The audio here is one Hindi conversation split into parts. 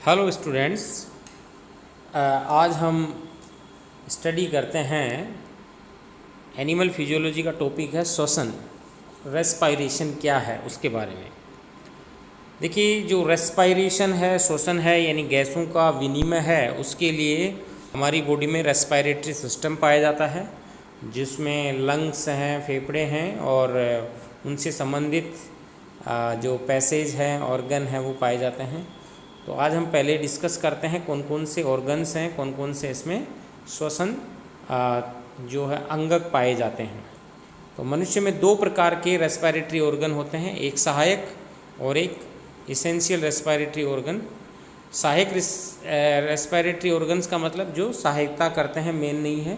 हेलो स्टूडेंट्स, आज हम स्टडी करते हैं एनिमल फिजियोलॉजी का टॉपिक है श्वसन। रेस्पायरेशन क्या है उसके बारे में। देखिए, जो रेस्पायरेशन है, श्वसन है, यानी गैसों का विनिमय है, उसके लिए हमारी बॉडी में रेस्पायरेटरी सिस्टम पाया जाता है, जिसमें लंग्स हैं, फेफड़े हैं और उनसे संबंधित जो पैसेज हैं, ऑर्गन हैं, वो पाए जाते हैं। तो आज हम पहले डिस्कस करते हैं कौन कौन से ऑर्गन्स हैं, कौन कौन से इसमें श्वसन जो है अंगक पाए जाते हैं। तो मनुष्य में दो प्रकार के रेस्पिरेटरी ऑर्गन होते हैं, एक सहायक और एक इसेंशियल रेस्पिरेटरी ऑर्गन। सहायक रेस्पिरेटरी ऑर्गन्स का मतलब जो सहायता करते हैं, मेन नहीं है।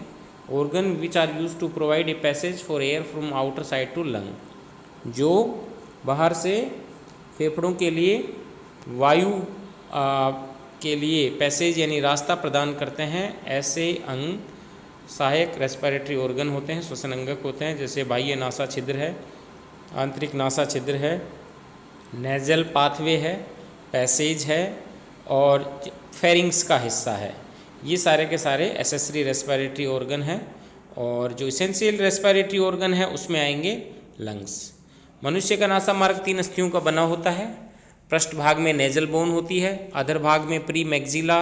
Organ which are use to provide a passage for air from outer side to lung, जो बाहर से फेफड़ों के लिए वायु के लिए पैसेज यानी रास्ता प्रदान करते हैं। ऐसे अंग सहायक रेस्पिरेटरी ऑर्गन होते हैं, श्वसन अंगक होते हैं। जैसे बाह्य नासा छिद्र है, आंतरिक नासा छिद्र है, नेजल पाथवे है, पैसेज है और फेरिंग्स का हिस्सा है। ये सारे के सारे एसेसरी रेस्पिरेटरी ऑर्गन हैं। और जो इसेंशियल रेस्पिरेटरी ऑर्गन है उसमें आएंगे लंग्स। मनुष्य का नासा मार्ग 3 अस्थियों का बना होता है। पृष्ठ भाग में नेजल बोन होती है, अधर भाग में प्री मैक्सिला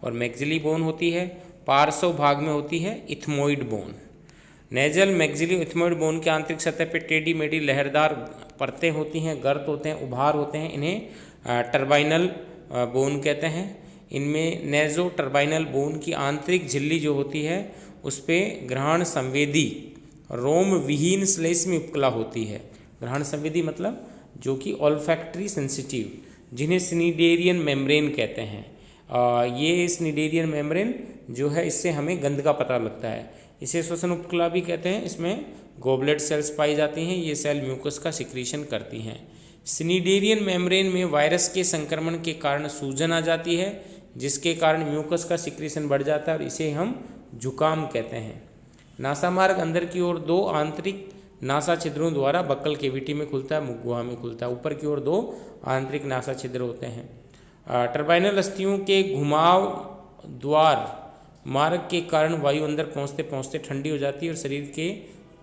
और मैक्सिली बोन होती है, पार्श्व भाग में होती है ethmoid bone. Nasal, maxillary, ethmoid bone के आंतरिक सतह पर टेढ़ी मेढ़ी लहरदार परतें होती हैं, गर्त होते हैं, उभार होते हैं। इन्हें टर्बाइनल बोन कहते हैं। इनमें नेजो टर्बाइनल बोन की आंतरिक झिल्ली जो होती है उस पर ग्रहण संवेदी रोम विहीन श्लेष्म उपकला होती है। ग्रहण संवेदी मतलब जो कि ऑल्फैक्टरी सेंसिटिव, जिन्हें स्निडेरियन मेम्ब्रेन कहते हैं। ये स्निडेरियन मेम्ब्रेन जो है, इससे हमें गंध का पता लगता है। इसे श्वसन उपकला भी कहते हैं। इसमें गोबलेट सेल्स पाई जाती हैं। ये सेल म्यूकस का सिक्रीशन करती हैं। स्निडेरियन मेम्ब्रेन में वायरस के संक्रमण के कारण सूजन आ जाती है, जिसके कारण म्यूकस का सिक्रीशन बढ़ जाता है और इसे हम जुकाम कहते हैं। नासा मार्ग अंदर की ओर 2 आंतरिक नासा छिद्रों द्वारा बक्कल केविटी में खुलता है, मुख गुहा में खुलता है। ऊपर की ओर 2 आंतरिक नासा छिद्र होते हैं। टर्बाइनल अस्थियों के घुमाव द्वार मार्ग के कारण वायु अंदर पहुंचते पहुंचते ठंडी हो जाती है और शरीर के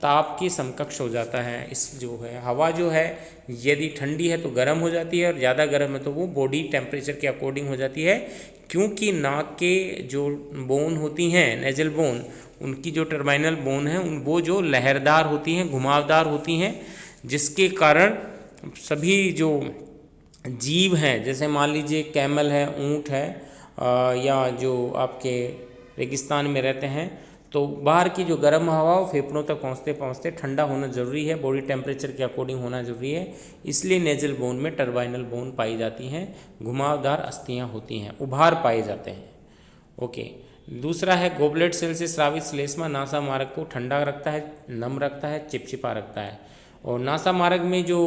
ताप के समकक्ष हो जाता है। इस जो है हवा जो है, यदि ठंडी है तो गर्म हो जाती है और ज़्यादा गर्म है तो वो बॉडी टेम्परेचर के अकॉर्डिंग हो जाती है। क्योंकि नाक के जो बोन होती हैं, नेजल बोन, उनकी जो टर्बाइनल बोन है वो जो लहरदार होती हैं, घुमावदार होती हैं, जिसके कारण सभी जो जीव हैं, जैसे मान लीजिए कैमल है, ऊँट है, या जो आपके रेगिस्तान में रहते हैं, तो बाहर की जो गर्म हवा फेफड़ों तक पहुँचते पहुँचते ठंडा होना ज़रूरी है, बॉडी टेम्परेचर के अकॉर्डिंग होना ज़रूरी है। इसलिए नेजल बोन में टर्बाइनल बोन पाई जाती हैं, घुमावदार अस्थियाँ होती हैं, उभार पाए जाते हैं। ओके। दूसरा है गोबलेट सेल से स्रावित श्लेष्मा नासा मार्ग को ठंडा रखता है, नम रखता है, चिपचिपा रखता है। और नासा मार्ग में जो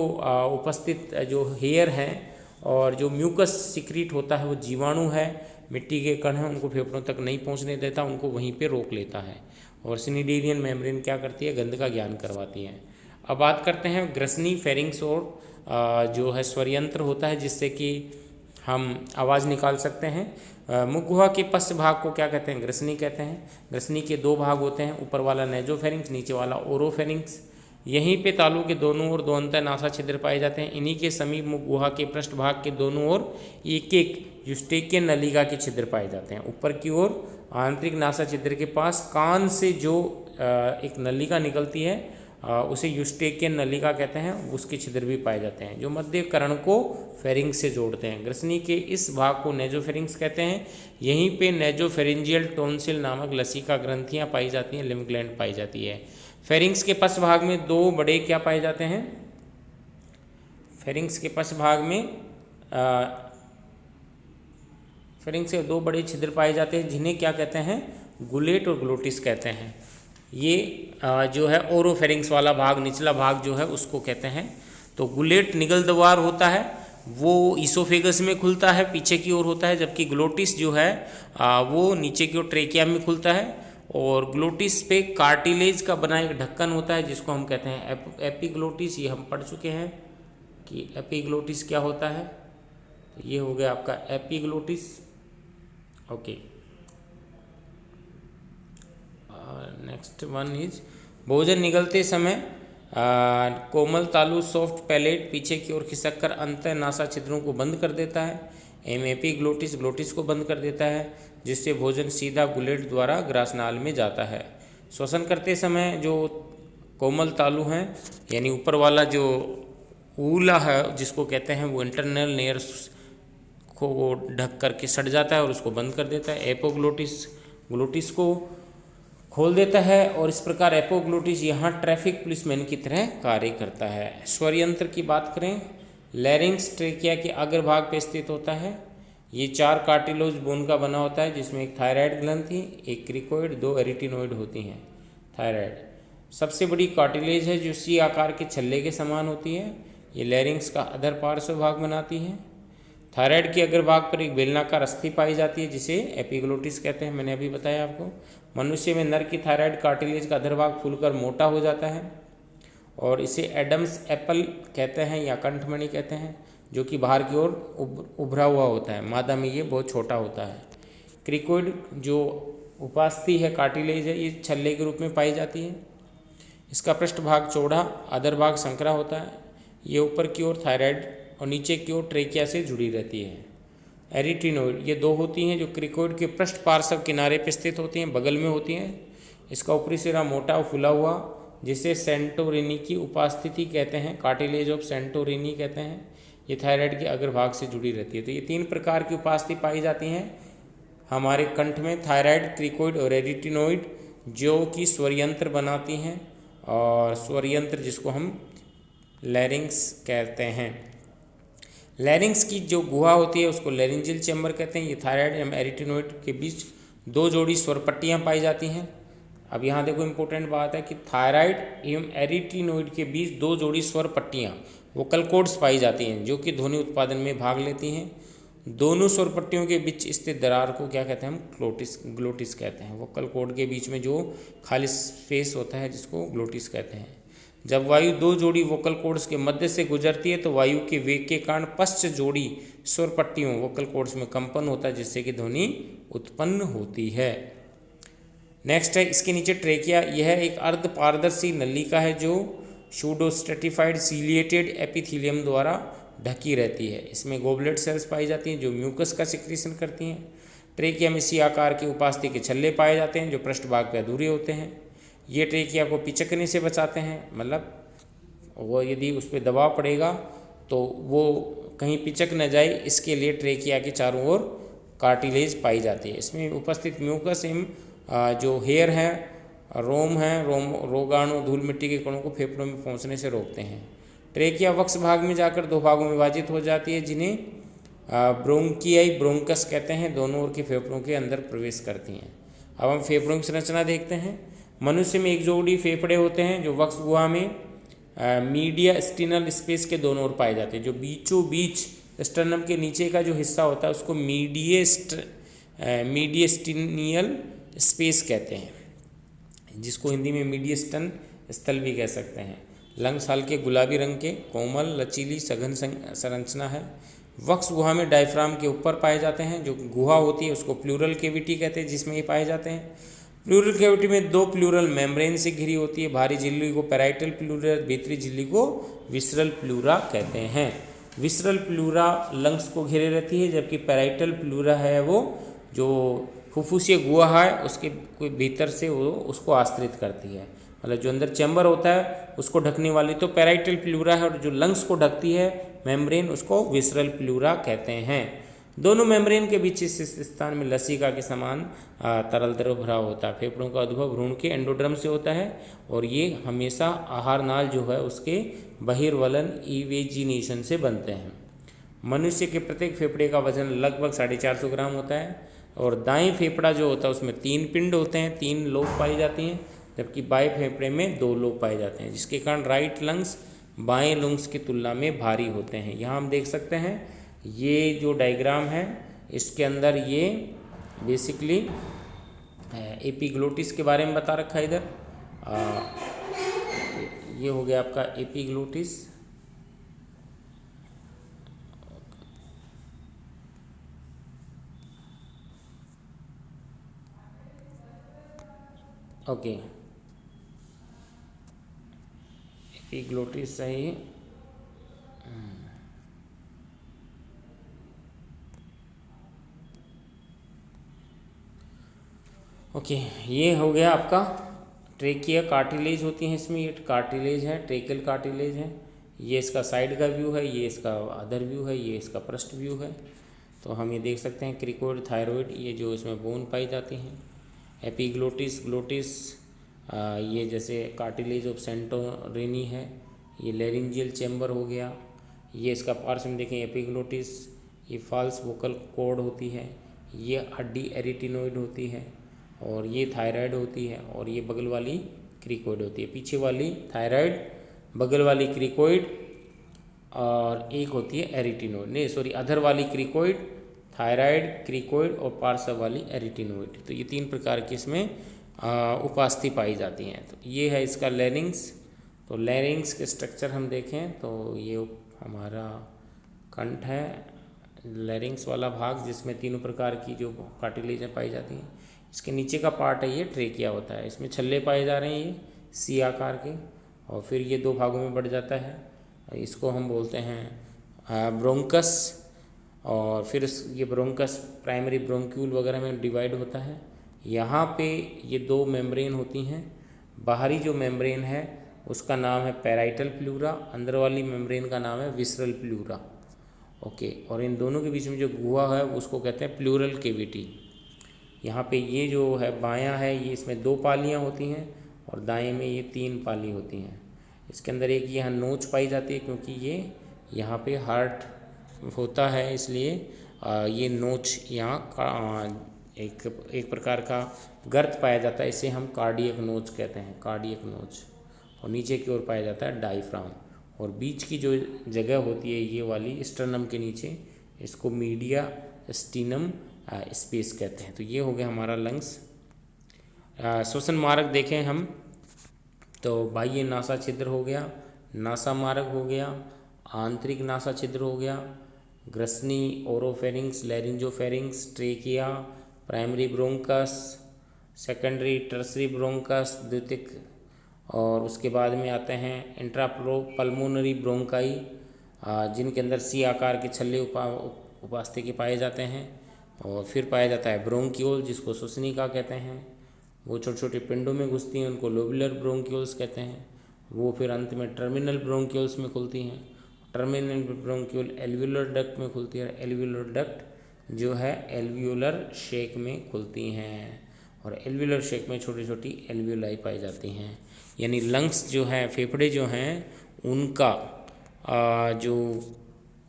उपस्थित जो हेयर हैं और जो म्यूकस सिक्रीट होता है वो जीवाणु है, मिट्टी के कण हैं, उनको फेफड़ों तक नहीं पहुंचने देता, उनको वहीं पे रोक लेता है। और स्निडेरियन मेम्ब्रेन क्या करती है, गंध का ज्ञान करवाती है। अब बात करते हैं ग्रसनी, फेरिंग्स और जो है स्वरयंत्र होता है, जिससे कि हम आवाज़ निकाल सकते हैं। मुख गुहा के पश्च भाग को क्या कहते हैं, ग्रसनी कहते हैं। ग्रसनी के 2 भाग होते हैं, ऊपर वाला नेजोफेरिंग्स, नीचे वाला ओरोफेरिंग्स। यहीं पे तालू के दोनों ओर 2 अंतर नासा छिद्र पाए जाते हैं। इन्हीं के समीप मुख गुहा के पृष्ठ भाग के दोनों ओर एक एक यूस्टेकियन नलिका के छिद्र पाए जाते हैं। ऊपर की ओर आंतरिक नासा छिद्र के पास कान से जो एक नलिका निकलती है उसे यूस्टेकियन नलिका कहते हैं, उसके छिद्र भी पाए जाते हैं, जो मध्य कर्ण को फेरिंग्स से जोड़ते हैं। ग्रसनी के इस भाग को नेजोफेरिंग्स कहते हैं। यहीं पे नेजोफेरिंजियल टोन्सिल नामक लसिका ग्रंथियाँ पाई जाती हैं, लिम्फ ग्लैंड पाई जाती है। फेरिंग्स के पश्च भाग में 2 बड़े क्या पाए जाते हैं, फेरिंग्स के पश्च भाग में फेरिंग्स के 2 बड़े छिद्र पाए जाते हैं, जिन्हें क्या कहते हैं, गुलेट और ग्लोटिस कहते हैं। ये जो है ओरोफेरिंग्स वाला भाग, निचला भाग जो है उसको कहते हैं। तो गुलेट निगल द्वार होता है, वो ईसोफेगस में खुलता है, पीछे की ओर होता है, जबकि ग्लोटिस जो है वो नीचे की ओर ट्रेकिया में खुलता है। और ग्लोटिस पे कार्टिलेज का बना एक ढक्कन होता है, जिसको हम कहते हैं एपिग्लोटिस। ये हम पढ़ चुके हैं कि एपिग्लोटिस क्या होता है। ये हो गया आपका epiglottis. Okay, next one is भोजन निगलते समय कोमल तालु सॉफ्ट पैलेट पीछे की ओर खिसककर अंतः नासा छिद्रों को बंद कर देता है। एपिग्लोटिस ग्लोटिस को बंद कर देता है, जिससे भोजन सीधा गुलेट द्वारा ग्रासनाल में जाता है। श्वसन करते समय जो कोमल तालु हैं, यानी ऊपर वाला जो ऊला है जिसको कहते हैं, वो इंटरनल लेयर्स को ढक करके सट जाता है और उसको बंद कर देता है। एपोग्लोटिस ग्लोटिस को खोल देता है और इस प्रकार एपोग्लोटिस यहाँ ट्रैफिक पुलिसमैन की तरह कार्य करता है। स्वर यंत्र की बात करें, लैरिंक्स ट्रेकिया के अग्रभाग पे स्थित होता है। ये 4 कार्टिलेज बोन का बना होता है, जिसमें एक थायराइड ग्रंथि, एक क्रिकोइड, 2 एरिटिनोइड होती हैं। थायराइड सबसे बड़ी कार्टिलेज है जो सी आकार के छल्ले के समान होती है। ये लैरिंक्स का अधर पार्श्व भाग बनाती है। थायराइड के अग्रभाग पर एक बेलनाकार अस्थि पाई जाती है जिसे एपिग्लोटिस कहते हैं, मैंने अभी बताया आपको। मनुष्य में नर की थायराइड कार्टिलेज का अधरभाग फूलकर मोटा हो जाता है और इसे एडम्स एप्पल कहते हैं या कंठमणि कहते हैं, जो कि बाहर की ओर उभरा हुआ होता है। मादा में ये बहुत छोटा होता है। क्रिकोइड जो उपास्थि है, कार्टिलेज है, ये छल्ले के रूप में पाई जाती है। इसका पृष्ठभाग चौड़ा, अधरभाग संकरा होता है। ये ऊपर की ओर थायराइड और नीचे की ओर ट्रेकिया से जुड़ी रहती है। एरिटिनोइड ये 2 होती हैं जो क्रिकोइड के पृष्ठ पार्श्व किनारे पर स्थित होती हैं, बगल में होती हैं। इसका ऊपरी सिरा मोटा और फुला हुआ, जिसे सेंटोरिनी की उपास्थिति कहते हैं, कार्टिलेज ऑफ सेंटोरिनी कहते हैं। ये थायराइड के अग्रभाग से जुड़ी रहती है। तो ये 3 प्रकार की उपास्थिति पाई जाती हैं हमारे कंठ में, थायराइड, क्रिकोइड और एरिटिनोइड, जो कि स्वरयंत्र बनाती हैं, और स्वरयंत्र जिसको हम लैरिंक्स कहते हैं। लैरिंक्स की जो गुहा होती है उसको लैरिंजियल चैम्बर कहते हैं। ये थायराइड एवं एरिटिनोइड के बीच 2 जोड़ी स्वर पट्टियाँ पाई जाती हैं। अब यहाँ देखो इम्पोर्टेंट बात है कि थायराइड एवं एरिटिनोइड के बीच 2 जोड़ी स्वर पट्टियाँ वोकल कॉर्ड्स पाई जाती हैं, जो कि ध्वनि उत्पादन में भाग लेती हैं। दोनों स्वर पट्टियों के बीच स्थित दरार को क्या कहते हैं, हम ग्लोटिस कहते हैं। वोकल कॉर्ड के बीच में जो खाली स्पेस होता है जिसको ग्लोटिस कहते हैं। जब वायु 2 जोड़ी वोकल कॉर्ड्स के मध्य से गुजरती है तो वायु के वेग के कारण पश्च जोड़ी स्वर पट्टियों वोकल कॉर्ड्स में कंपन होता है, जिससे कि ध्वनि उत्पन्न होती है। नेक्स्ट है इसके नीचे ट्रेकिया। यह एक अर्ध पारदर्शी नलिका है जो सूडोस्ट्रेटिफाइड सीलिएटेड एपिथेलियम द्वारा ढकी रहती है। इसमें गोबलेट सेल्स पाई जाती हैं जो म्यूकस का सिक्रीशन करती हैं। ट्रेकिया में सी आकार के उपास्थि के छल्ले पाए जाते हैं जो पृष्ठभाग पर अधूरे होते हैं। ये ट्रेकिया को पिचकने से बचाते हैं, मतलब वो यदि उस पर दबाव पड़ेगा तो वो कहीं पिचक न जाए, इसके लिए ट्रेकिया के चारों ओर कार्टिलेज पाई जाती है। इसमें उपस्थित म्यूकस एवं जो हेयर है, रोम है, रोगाणु धूल मिट्टी के कणों को फेफड़ों में पहुंचने से रोकते हैं। ट्रेकिया वक्ष भाग में जाकर 2 भागों में विभाजित हो जाती है, जिन्हें ब्रोंकियाई ब्रोंकस कहते हैं। दोनों ओर के फेफड़ों के अंदर प्रवेश करती हैं। अब हम फेफड़ों की संरचना देखते हैं। मनुष्य में 1 जोड़ी फेफड़े होते हैं जो वक्ष गुहा में मीडिया स्टिनल स्पेस के दोनों ओर पाए जाते हैं। जो बीचों बीच स्टर्नम के नीचे का जो हिस्सा होता है उसको मीडियस्टिनियल स्पेस कहते हैं, जिसको हिंदी में मीडियस्टन स्थल भी कह सकते हैं। लंग्स हल्के गुलाबी रंग के, कोमल, लचीली, सघन संरचना है। वक्ष गुहा में डायफ्राम के ऊपर पाए जाते हैं। जो गुहा होती है उसको प्लूरल कैविटी कहते हैं, जिसमें ये पाए जाते हैं। प्लूरल कैविटी में 2 प्लूरल मेम्ब्रेन से घिरी होती है। बाहरी झिल्ली को पैराइटल प्लूरा, भीतरी झिल्ली को विसरल प्लूरा कहते हैं। विसरल प्लूरा लंग्स को घेरे रहती है, जबकि पैराइटल प्लूरा है वो जो फुफ्फुसीय गुहा है उसके कोई भीतर से वो उसको आश्रित करती है। मतलब जो अंदर चैम्बर होता है उसको ढकने वाली तो पैराइटल प्लूरा है, और जो लंग्स को ढकती है मेम्ब्रेन उसको विसरल प्लूरा कहते हैं। दोनों मेम्ब्रेन के बीच इस स्थान में लसिका के समान तरल द्रव भरा होता है। फेफड़ों का उद्भव भ्रूण के एंडोड्रम से होता है, और ये हमेशा आहार नाल जो है उसके बहिर्वलन इवेजिनेशन से बनते हैं। मनुष्य के प्रत्येक फेफड़े का वजन लगभग 450 ग्राम होता है, और दाएं फेफड़ा जो होता है उसमें 3 पिंड होते हैं, 3 लोब पाई जाती हैं, जबकि बाएं फेफड़े में 2 लोब पाए जाते हैं, जिसके कारण राइट लंग्स बाएं लंग्स की तुलना में भारी होते हैं। यहाँ हम देख सकते हैं ये जो डायग्राम है इसके अंदर ये बेसिकली एपिग्लोटिस के बारे में बता रखा है। इधर ये हो गया आपका एपिग्लोटिस। ओके, एपिग्लोटिस सही। ओके, ये हो गया आपका ट्रेकिया। कार्टिलेज होती हैं इसमें, ये कार्टिलेज है, ट्रेकियल कार्टिलेज है। ये इसका साइड का व्यू है, ये इसका अदर व्यू है, ये इसका पृष्ठ व्यू है। तो हम ये देख सकते हैं क्रिकोइड, थायरॉइड, ये जो इसमें बोन पाई जाती हैं। एपिग्लोटिस, ग्लोटिस, ये जैसे कार्टिलेज ऑफ सेंटोरेनी है। ये लैरिंजियल चैम्बर हो गया। ये इसका पार्श्व में देखें एपिग्लोटिस, ये फॉल्स वोकल कॉर्ड होती है। ये हड्डी एरिटिनोइड होती है, और ये थायराइड होती है, और ये बगल वाली क्रिकोइड होती है। पीछे वाली थायराइड, बगल वाली क्रिकोइड, और एक होती है एरिटिनोइड, नहीं सॉरी, अधर वाली क्रिकोइड, थायराइड, क्रिकोइड और पार्श्व वाली एरिटिनोइड। तो ये 3 प्रकार की इसमें उपास्थि पाई जाती हैं। तो ये है इसका लैरिंग्स। तो लैरिंग्स के स्ट्रक्चर हम देखें तो ये हमारा कंठ है, लैरिंग्स वाला भाग, जिसमें 3 प्रकार की जो कार्टिलेजें पाई जाती हैं। इसके नीचे का पार्ट है ये ट्रेकिया होता है, इसमें छल्ले पाए जा रहे हैं, ये सी आकार के, और फिर ये 2 भागों में बढ़ जाता है। इसको हम बोलते हैं ब्रोंकस, और फिर ये ब्रोंकस प्राइमरी ब्रोंक्यूल वगैरह में डिवाइड होता है। यहाँ पे ये 2 मेम्ब्रेन होती हैं। बाहरी जो मेम्ब्रेन है उसका नाम है पैराइटल प्लूरा, अंदर वाली मेम्ब्रेन का नाम है विसरल प्लूरा। ओके, और इन दोनों के बीच में जो गुहा है उसको कहते हैं प्लूरल केविटी। यहाँ पे ये जो है बायां है, ये इसमें 2 पालियाँ होती हैं, और दाएं में ये 3 पाली होती हैं। इसके अंदर एक यहाँ नोच पाई जाती है, क्योंकि ये यहाँ पे हार्ट होता है, इसलिए ये नोच यहाँ एक प्रकार का गर्त पाया जाता है, इसे हम कार्डियक नोच कहते हैं, कार्डियक नोच। और नीचे की ओर पाया जाता है डायफ्राम, और बीच की जो जगह होती है ये वाली स्टर्नम के नीचे, इसको मीडिया स्टीनम स्पेस कहते हैं। तो ये हो गया हमारा लंग्स। श्वसन मार्ग देखें हम तो बाह्य नासा छिद्र हो गया, नासा मार्ग हो गया, आंतरिक नासा छिद्र हो गया, ग्रसनी, oropharynx, laryngopharynx, trachea, primary bronchus, secondary tertiary bronchus द्वितीयक, और उसके बाद में आते हैं इंट्रापल्मोनरी ब्रोंकाई, जिनके अंदर सी आकार के छल्ले उपास्थि के पाए जाते हैं। और फिर पाया जाता है ब्रोंक्यूल, जिसको श्वसनिका कहते हैं। वो छोटे छोटे पिंडों में घुसती हैं, उनको लोबुलर ब्रोंक्यूल्स कहते हैं। वो फिर अंत में टर्मिनल ब्रोंक्यूल्स में खुलती हैं। टर्मिनल ब्रोंक्यूल एल्वियोलर डक्ट में खुलती है, एल्वियोलर डक्ट जो है एल्वियोलर शेक में खुलती हैं, और एल्वियोलर शेक में छोटी छोटी एल्वियोलाई पाई जाती हैं। यानी लंग्स जो है, फेफड़े जो हैं, उनका जो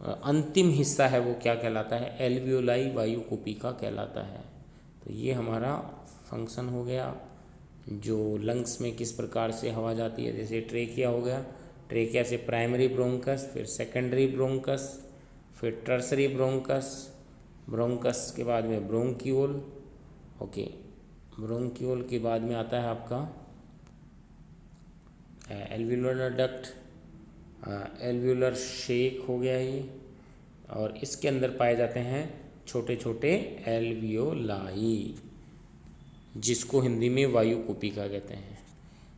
अंतिम हिस्सा है वो क्या कहलाता है, एल्वियोलाई वायु कुपिका कहलाता है। तो ये हमारा फंक्शन हो गया, जो लंग्स में किस प्रकार से हवा जाती है। जैसे ट्रेकिया हो गया, ट्रेकिया से प्राइमरी ब्रोंकस, फिर सेकेंडरी ब्रोंकस, फिर टर्सरी ब्रोंकस, ब्रोंकस के बाद में ब्रोंक्यूल। ओके, ब्रोंक्यूल के बाद में आता है आपका एल्वियोलर डक्ट, एल्वियोलर शेक हो गया ये, और इसके अंदर पाए जाते हैं छोटे छोटे एल्वियोलाई, जिसको हिंदी में वायु कुपिका कहते हैं।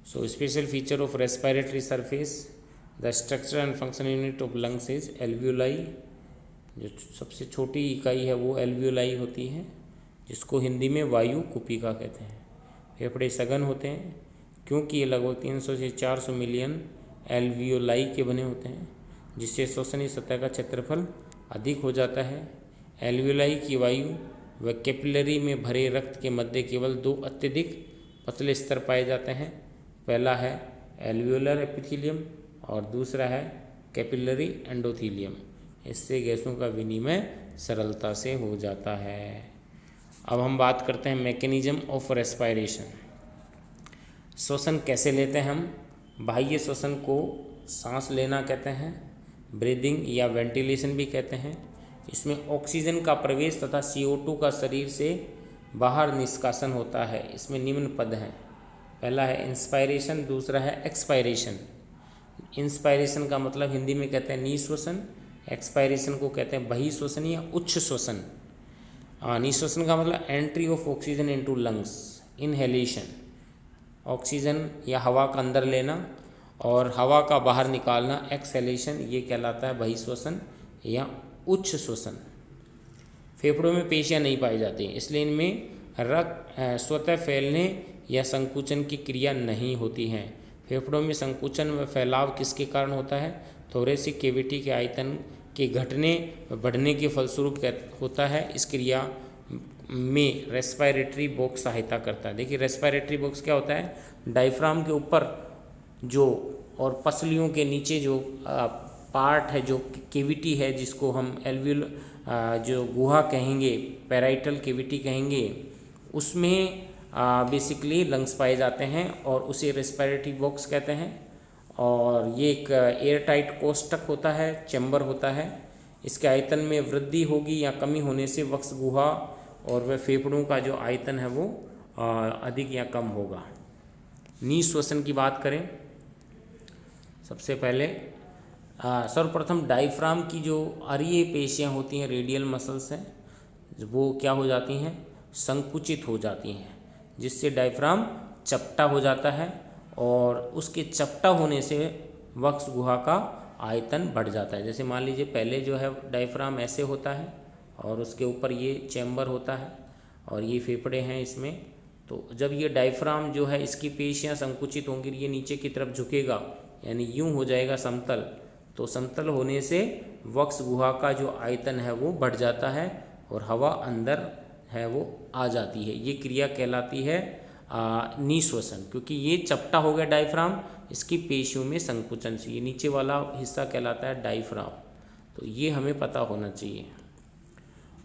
So special feature of respiratory surface, the structure and function unit of lungs is alveoli. जो सबसे छोटी इकाई है वो एल्वियोलाई होती है, जिसको हिंदी में वायु कुपिका कहते हैं। फेफड़े सघन होते हैं, क्योंकि ये लगभग 300 से 400 मिलियन एल्वियोलाई के बने होते हैं, जिससे श्वसनीय सतह का क्षेत्रफल अधिक हो जाता है। एल्वियोलाई की वायु व कैपिलरी में भरे रक्त के मध्य केवल 2 अत्यधिक पतले स्तर पाए जाते हैं। पहला है एल्वियोलर एपिथेलियम और दूसरा है कैपिलरी एंडोथेलियम। इससे गैसों का विनिमय सरलता से हो जाता है। अब हम बात करते हैं मैकेनिज्म ऑफ रेस्पिरेशन। श्वसन कैसे लेते हैं हम? बाह्य श्वसन को सांस लेना कहते हैं, ब्रीदिंग या वेंटिलेशन भी कहते हैं। इसमें ऑक्सीजन का प्रवेश तथा CO2 का शरीर से बाहर निष्कासन होता है। इसमें निम्न पद हैं। पहला है इंस्पायरेशन, दूसरा है एक्सपायरेशन। इंस्पायरेशन का मतलब हिंदी में कहते हैं निःश्वसन, एक्सपायरेशन को कहते हैं बहिःश्वसन या उच्च श्वसन। निःश्वसन का मतलब entry of oxygen into lungs, inhalation, oxygen या हवा का अंदर लेना और हवा का बाहर निकालना एक्सहेलेशन, ये कहलाता है बहिश्वसन या उच्च श्वसन। फेफड़ों में पेशियां नहीं पाई जाती, इसलिए इनमें रक्त स्वतः फैलने या संकुचन की क्रिया नहीं होती हैं। फेफड़ों में संकुचन व फैलाव किसके कारण होता है? थोरेसिक कैविटी के आयतन के घटने व बढ़ने के फलस्वरूप होता है। इस क्रिया में रेस्पिरेटरी बॉक्स सहायता करता है। देखिए रेस्पिरेटरी बॉक्स क्या होता है? डायफ्राम के ऊपर जो और पसलियों के नीचे जो पार्ट है, जो कैविटी है, जिसको हम एल्वियल जो गुहा कहेंगे, पैराइटल कैविटी कहेंगे, उसमें बेसिकली लंग्स पाए जाते हैं और उसे रेस्पिरेटरी बॉक्स कहते हैं। और ये एक एयर टाइट कोष्ठक होता है, चैम्बर होता है। इसके आयतन में वृद्धि होगी या कमी होने से वक्ष गुहा और वह फेफड़ों का जो आयतन है वो अधिक या कम होगा। निःश्वसन की बात करें, सबसे पहले सर्वप्रथम डायफ्राम की जो अरीय पेशियां होती हैं, रेडियल मसल्स हैं, वो क्या हो जाती हैं? संकुचित हो जाती हैं, जिससे डायफ्राम चपटा हो जाता है और उसके चपटा होने से वक्ष गुहा का आयतन बढ़ जाता है। जैसे मान लीजिए पहले जो है डायफ्राम ऐसे होता है और उसके ऊपर ये चैम्बर होता है और ये फेफड़े हैं इसमें। तो जब ये डायफ्राम जो है इसकी पेशियां संकुचित होंगी, ये नीचे की तरफ झुकेगा, यानी यूं हो जाएगा समतल। तो समतल होने से वक्ष गुहा का जो आयतन है वो बढ़ जाता है और हवा अंदर है वो आ जाती है। ये क्रिया कहलाती है निःश्वसन, क्योंकि ये चपटा हो गया डायफ्राम, इसकी पेशियों में संकुचन से। ये नीचे वाला हिस्सा कहलाता है डायफ्राम। तो ये हमें पता होना चाहिए।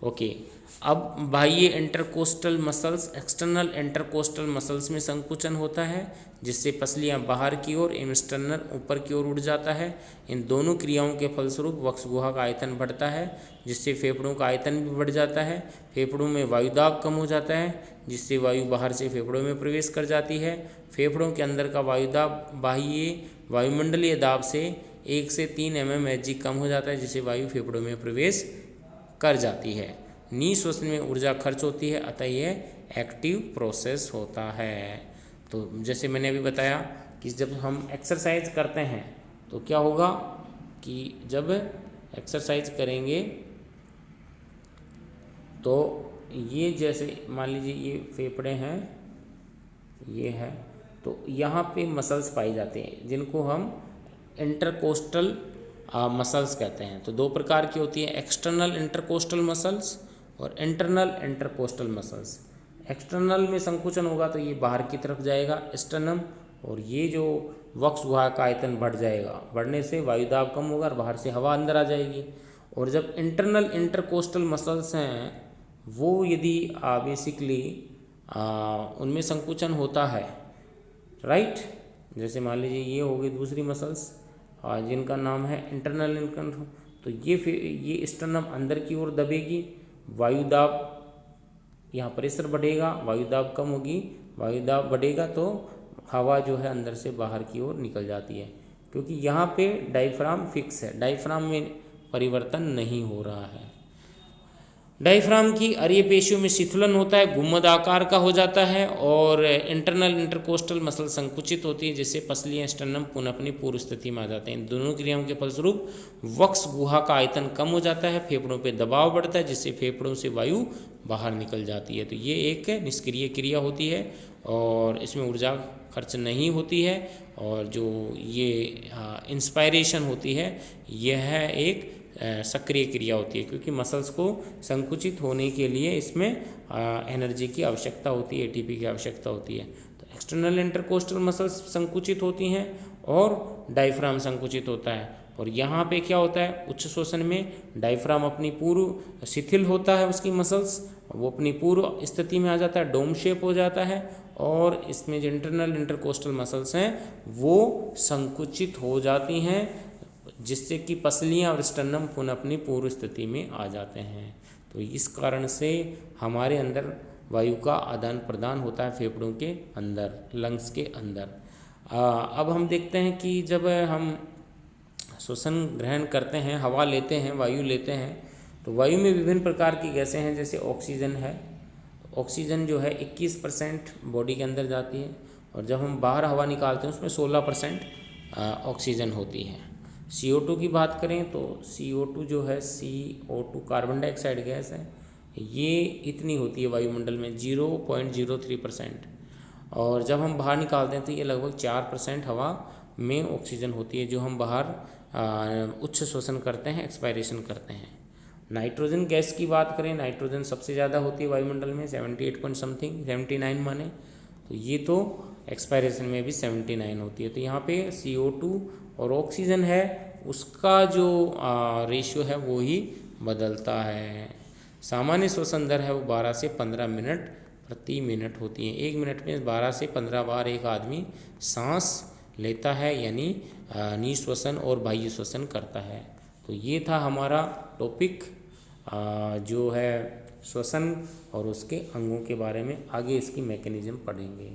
ओके, अब बाह्य intercostal muscles, external intercostal muscles में संकुचन होता है, जिससे पसलियां बाहर की ओर एवं स्टर्नर ऊपर की ओर उड़ जाता है। इन दोनों क्रियाओं के फलस्वरूप वक्ष गुहा का आयतन बढ़ता है, जिससे फेफड़ों का आयतन भी बढ़ जाता है। फेफड़ों में वायुदाब कम हो जाता है, जिससे वायु बाहर से फेफड़ों में प्रवेश कर जाती है। फेफड़ों के अंदर का वायुदाब बाह्य वायुमंडलीय दाब से 1 से 3 mmHg कम हो जाता है, जिससे वायु फेफड़ों में प्रवेश कर जाती है। निःश्वसन में ऊर्जा खर्च होती है, अतः यह एक्टिव प्रोसेस होता है। तो जैसे मैंने अभी बताया कि जब हम एक्सरसाइज करते हैं तो क्या होगा कि जब एक्सरसाइज करेंगे तो ये जैसे मान लीजिए ये फेफड़े हैं, ये है, तो यहाँ पे मसल्स पाई जाते हैं जिनको हम इंटरकोस्टल मसल्स कहते हैं। तो दो प्रकार की होती है, एक्सटर्नल इंटरकोस्टल मसल्स और इंटरनल इंटरकोस्टल मसल्स। एक्सटर्नल में संकुचन होगा तो ये बाहर की तरफ जाएगा स्टर्नम, और ये जो वक्ष गुहा का आयतन बढ़ जाएगा, बढ़ने से वायुदाब कम होगा और बाहर से हवा अंदर आ जाएगी। और जब इंटरनल इंटरकोस्टल मसल्स हैं वो यदि बेसिकली उनमें संकुचन होता है, राइट, जैसे मान लीजिए ये हो गई दूसरी मसल्स जिनका नाम है इंटरनल इंटरकोस्टल, तो ये स्टर्नम अंदर की ओर दबेगी, वायुदाब यहाँ प्रेशर बढ़ेगा, वायुदाब कम होगी, वायुदाब बढ़ेगा तो हवा जो है अंदर से बाहर की ओर निकल जाती है, क्योंकि यहाँ पे डायफ्राम फिक्स है, डायफ्राम में परिवर्तन नहीं हो रहा है। डायफ्राम की अरीय पेशियों में शिथिलन होता है, गुम्बद आकार का हो जाता है, और इंटरनल इंटरकोस्टल मसल संकुचित होती है, जिससे पसलियां स्टर्नम पुनः अपनी पूर्व स्थिति में आ जाते हैं। इन दोनों क्रियाओं के फलस्वरूप वक्ष गुहा का आयतन कम हो जाता है, फेफड़ों पे दबाव बढ़ता है, जिससे फेफड़ों से वायु बाहर निकल जाती है। तो ये एक निष्क्रिय क्रिया होती है और इसमें ऊर्जा खर्च नहीं होती है, और जो ये इंस्पायरेशन होती है यह एक सक्रिय क्रिया होती है, क्योंकि मसल्स को संकुचित होने के लिए इसमें एनर्जी की आवश्यकता होती है, एटीपी की आवश्यकता होती है। तो एक्सटर्नल इंटरकोस्टल मसल्स संकुचित होती हैं और डायफ्राम संकुचित होता है। और यहाँ पे क्या होता है, उच्च श्वसन में डायफ्राम अपनी पूर्व शिथिल होता है, उसकी मसल्स वो अपनी पूर्व स्थिति में आ जाता है, डोम शेप हो जाता है, और इसमें जो इंटरनल इंटरकोस्टल मसल्स हैं वो संकुचित हो जाती हैं, जिससे कि पसलियां और स्टर्नम पुनः अपनी पूर्व स्थिति में आ जाते हैं। तो इस कारण से हमारे अंदर वायु का आदान प्रदान होता है फेफड़ों के अंदर, लंग्स के अंदर। अब हम देखते हैं कि जब हम श्वसन ग्रहण करते हैं, हवा लेते हैं, वायु लेते हैं, तो वायु में विभिन्न प्रकार की गैसें हैं, जैसे ऑक्सीजन है। ऑक्सीजन जो है 21% बॉडी के अंदर जाती है, और जब हम बाहर हवा निकालते हैं उसमें 16% ऑक्सीजन होती है। CO2 की बात करें तो CO2 जो है, CO2 कार्बन डाइऑक्साइड गैस है, ये इतनी होती है वायुमंडल में 0.03%। और जब हम बाहर निकालते हैं तो ये लगभग 4% हवा में ऑक्सीजन होती है जो हम बाहर उच्च श्वसन करते हैं, एक्सपायरेशन करते हैं। नाइट्रोजन गैस की बात करें, नाइट्रोजन सबसे ज़्यादा होती है वायुमंडल में 78 पॉइंट समथिंग, 79 माने, तो ये तो एक्सपायरेशन में भी 79 होती है। तो यहाँ पे CO2 और ऑक्सीजन है उसका जो रेशियो है वो ही बदलता है। सामान्य श्वसन दर है वो 12 से 15 मिनट प्रति मिनट होती है। 1 मिनट में 12 से 15 बार एक आदमी सांस लेता है, यानी निःश्वसन और बाह्य श्वसन करता है। तो ये था हमारा टॉपिक जो है श्वसन और उसके अंगों के बारे में। आगे इसकी मैकेनिज्म पढ़ेंगे।